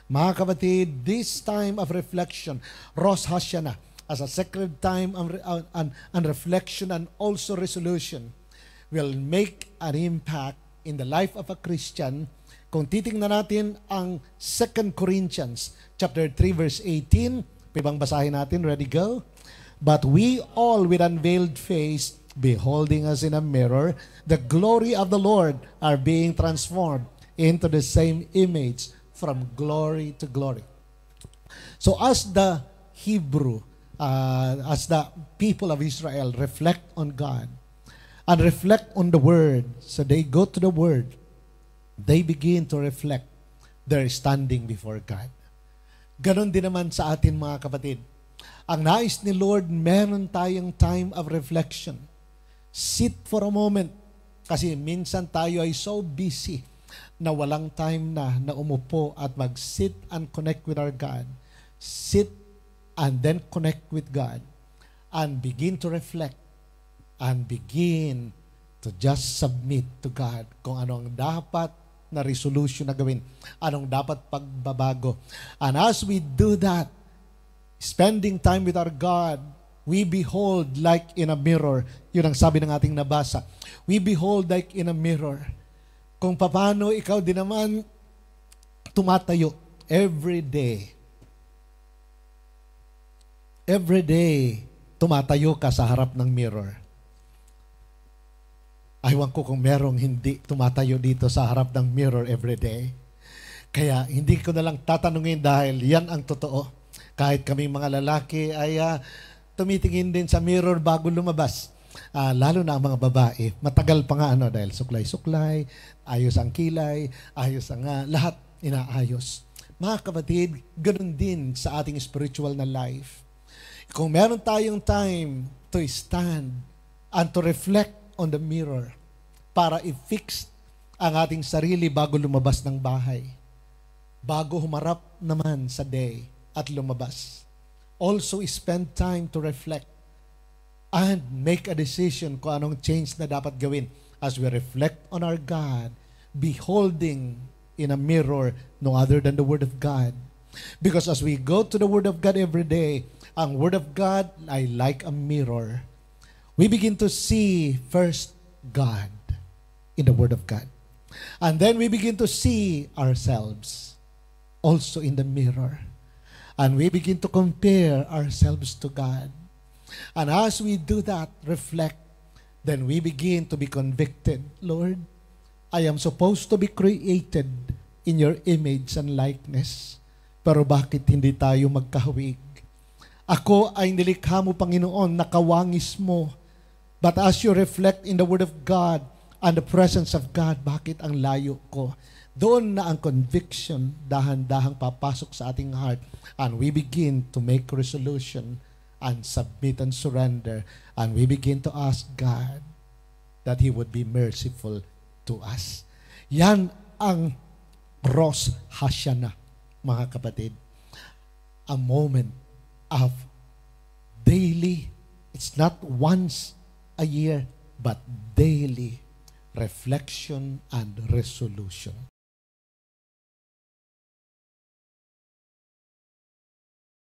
Mga kapatid, this time of reflection, Rosh Hashanah, as a sacred time and reflection and also resolution, will make an impact in the life of a Christian. Kung titingnan natin ang 2 Corinthians chapter 3 verse 18, pibang basahin natin, ready, go? But we all with unveiled face, beholding us in a mirror, the glory of the Lord, are being transformed into the same image from glory to glory. So as the Hebrew, as the people of Israel reflect on God and reflect on the Word, so they go to the Word, they begin to reflect their standing before God. Ganon din naman sa atin, mga kapatid. Ang nais ni Lord, meron tayong time of reflection. Sit for a moment. Kasi minsan tayo ay so busy na walang time na umupo at mag-sit and connect with our God. Sit and then connect with God and begin to reflect and begin to just submit to God kung anong dapat na resolution na gawin, anong dapat pagbabago. And as we do that, spending time with our God, we behold like in a mirror. Yun ang sabi ng ating nabasa. We behold like in a mirror. Kung paano ikaw din naman tumatayo every day. Every day, tumatayo ka sa harap ng mirror. Aywan ko kung merong hindi tumatayo dito sa harap ng mirror every day. Kaya hindi ko na lang tatanungin dahil yan ang totoo. Kahit kaming mga lalaki ay tumitingin din sa mirror bago lumabas. Lalo na ang mga babae. Matagal pa nga dahil suklay-suklay, ayos ang kilay, ayos ang lahat inaayos. Mga kapatid, ganoon din sa ating spiritual na life. Kung meron tayong time to stand and to reflect on the mirror para i-fix ang ating sarili bago lumabas ng bahay, bago humarap naman sa day at lumabas. Also, spend time to reflect and make a decision kung anong change na dapat gawin as we reflect on our God, beholding in a mirror no other than the Word of God. Because as we go to the Word of God every day, ang Word of God ay like a mirror. We begin to see first God in the Word of God. And then we begin to see ourselves also in the mirror. And we begin to compare ourselves to God. And as we do that, reflect, then we begin to be convicted. Lord, I am supposed to be created in your image and likeness. Pero bakit hindi tayo magkahawig? Ako ay nilikha mo, Panginoon, nakawangis mo. But as you reflect in the Word of God and the presence of God, bakit ang layo ko? Doon na ang conviction dahan-dahang papasok sa ating heart, and we begin to make resolution and submit and surrender, and we begin to ask God that He would be merciful to us. Yan ang Rosh Hashanah, mga kapatid. A moment of daily, it's not once a year, but daily reflection and resolution.